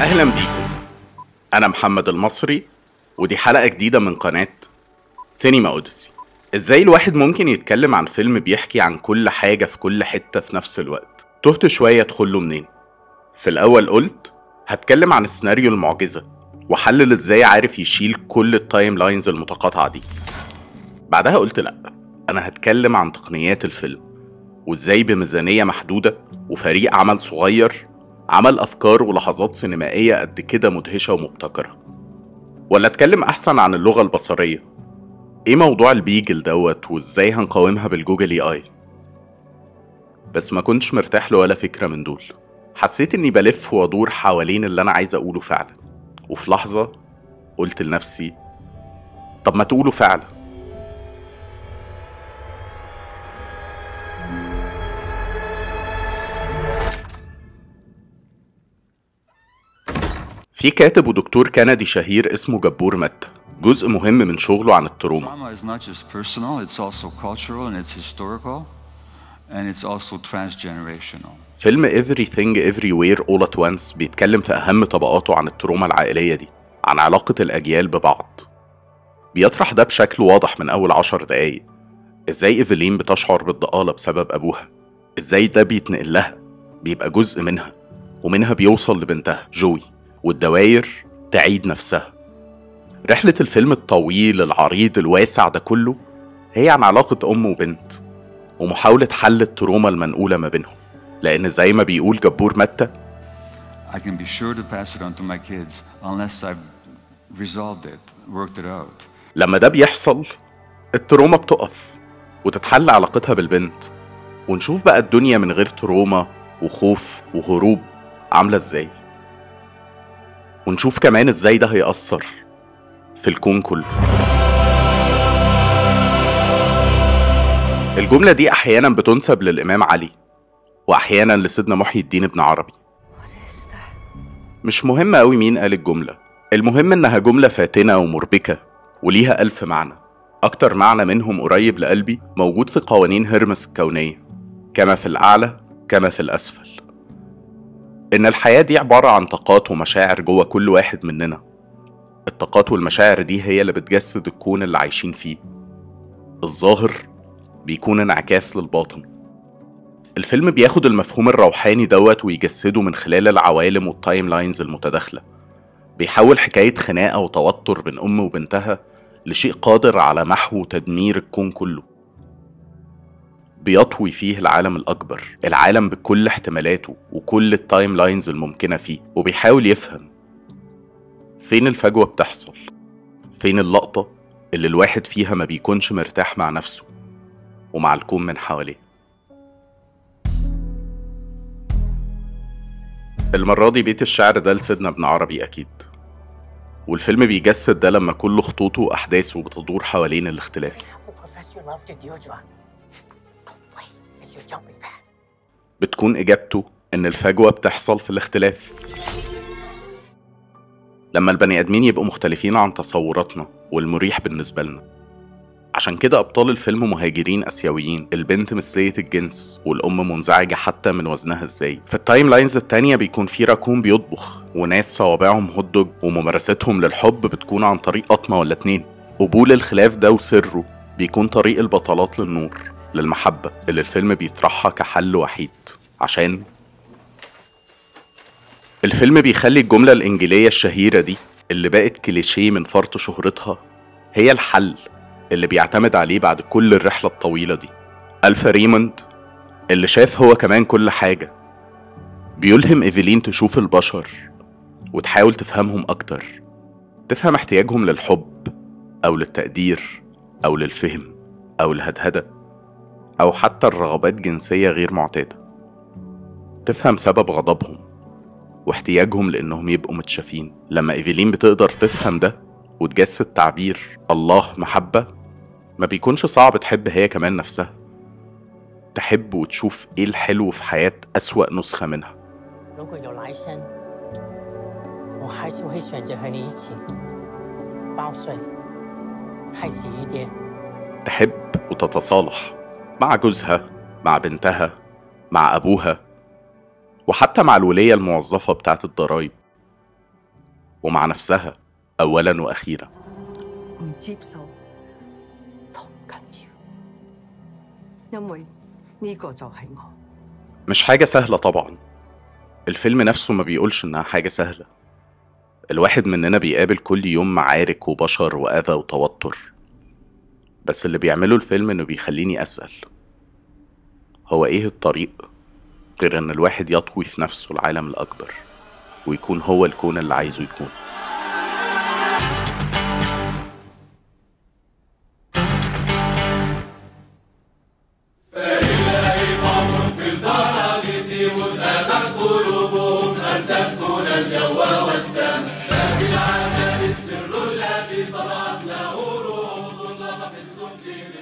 أهلا بيكم. أنا محمد المصري، ودي حلقة جديدة من قناة سينما أوديسي. إزاي الواحد ممكن يتكلم عن فيلم بيحكي عن كل حاجة في كل حتة في نفس الوقت؟ تهت شوية أدخله منين. في الأول قلت هتكلم عن السيناريو المعجزة وحلل إزاي عارف يشيل كل التايم لاينز المتقاطعة دي. بعدها قلت لأ، أنا هتكلم عن تقنيات الفيلم وإزاي بميزانية محدودة وفريق عمل صغير عمل أفكار ولحظات سينمائية قد كده مدهشة ومبتكرة. ولا أتكلم أحسن عن اللغة البصرية؟ إيه موضوع البيجل دوت وإزاي هنقاومها بالجوجل اي اي؟ بس ما كنتش مرتاح له ولا فكرة من دول. حسيت إني بلف وأدور حوالين اللي أنا عايز أقوله فعلا، وفي لحظة قلت لنفسي طب ما تقوله فعلا. في كاتب ودكتور كندي شهير اسمه جبور متى، جزء مهم من شغله عن التروما. فيلم Everything Everywhere All at Once بيتكلم في أهم طبقاته عن التروما العائلية دي، عن علاقة الأجيال ببعض. بيطرح ده بشكل واضح من أول 10 دقايق. إزاي إيفلين بتشعر بالضآلة بسبب أبوها، إزاي ده بيتنقل لها، بيبقى جزء منها، ومنها بيوصل لبنتها جوي، والدواير تعيد نفسها. رحلة الفيلم الطويل العريض الواسع ده كله هي عن علاقة أم وبنت ومحاولة حل التروما المنقولة ما بينهم. لأن زي ما بيقول جبور متى I can be sure to pass it on to my kids unless I've resolved it, worked it out. لما ده بيحصل التروما بتقف وتتحل علاقتها بالبنت، ونشوف بقى الدنيا من غير تروما وخوف وهروب عاملة ازاي. ونشوف كمان ازاي ده هيأثر في الكون كله. الجملة دي أحيانا بتنسب للإمام علي وأحيانا لسيدنا محي الدين ابن عربي. مش مهم أوي مين قال الجملة، المهم إنها جملة فاتنة ومربكة وليها 1000 معنى. أكتر معنى منهم قريب لقلبي موجود في قوانين هرمس الكونية، كما في الأعلى كما في الأسفل. إن الحياة دي عبارة عن طاقات ومشاعر جوه كل واحد مننا. الطاقات والمشاعر دي هي اللي بتجسد الكون اللي عايشين فيه. الظاهر بيكون انعكاس للباطن. الفيلم بياخد المفهوم الروحاني دوت ويجسده من خلال العوالم والتايم لاينز المتداخلة. بيحول حكاية خناقة وتوتر بين أم وبنتها لشيء قادر على محو وتدمير الكون كله. بيطوي فيه العالم الأكبر، العالم بكل احتمالاته وكل التايم لاينز الممكنة فيه، وبيحاول يفهم فين الفجوة بتحصل، فين اللقطة اللي الواحد فيها ما بيكونش مرتاح مع نفسه ومع الكون من حواليه. المرة دي بيت الشعر ده لسيدنا ابن عربي أكيد، والفيلم بيجسد ده لما كل خطوطه وأحداثه بتدور حوالين الاختلاف. بتكون إجابته إن الفجوة بتحصل في الاختلاف. لما البني آدمين يبقوا مختلفين عن تصوراتنا والمريح بالنسبة لنا. عشان كده أبطال الفيلم مهاجرين آسيويين، البنت مثلية الجنس، والأم منزعجة حتى من وزنها إزاي. في التايم لاينز التانية بيكون في راكون بيطبخ، وناس صوابعهم هوت دوج، وممارستهم للحب بتكون عن طريق قطمة ولا 2. قبول الخلاف ده وسره بيكون طريق البطلات للنور، للمحبة اللي الفيلم بيطرحها كحل وحيد. عشان الفيلم بيخلي الجملة الإنجيلية الشهيرة دي اللي بقت كليشيه من فرط شهرتها هي الحل اللي بيعتمد عليه بعد كل الرحلة الطويلة دي. ألفا ريموند اللي شاف هو كمان كل حاجة بيلهم إيفلين تشوف البشر وتحاول تفهمهم أكتر، تفهم احتياجهم للحب أو للتقدير أو للفهم أو الهدهدة أو حتى الرغبات جنسية غير معتادة. تفهم سبب غضبهم واحتياجهم لأنهم يبقوا متشافين. لما إيفلين بتقدر تفهم ده وتجسد تعبير الله محبة، ما بيكونش صعب تحب هي كمان نفسها، تحب وتشوف ايه الحلو في حياة أسوأ نسخة منها. تحب وتتصالح مع جوزها، مع بنتها، مع أبوها، وحتى مع الولية الموظفة بتاعت الضرايب. ومع نفسها أولا وأخيرا. 唔接受同緊要，因為呢個就係我。 مش حاجة سهلة طبعا، الفيلم نفسه ما بيقولش إنها حاجة سهلة. الواحد مننا بيقابل كل يوم معارك وبشر وأذى وتوتر، بس اللي بيعمله الفيلم إنه بيخليني أسأل هو إيه الطريق غير إن الواحد يطوي في نفسه العالم الأكبر ويكون هو الكون اللي عايزه يكون. تسكن الجو والسماء في العالم السر الذي صنعت له روح الله في السفل.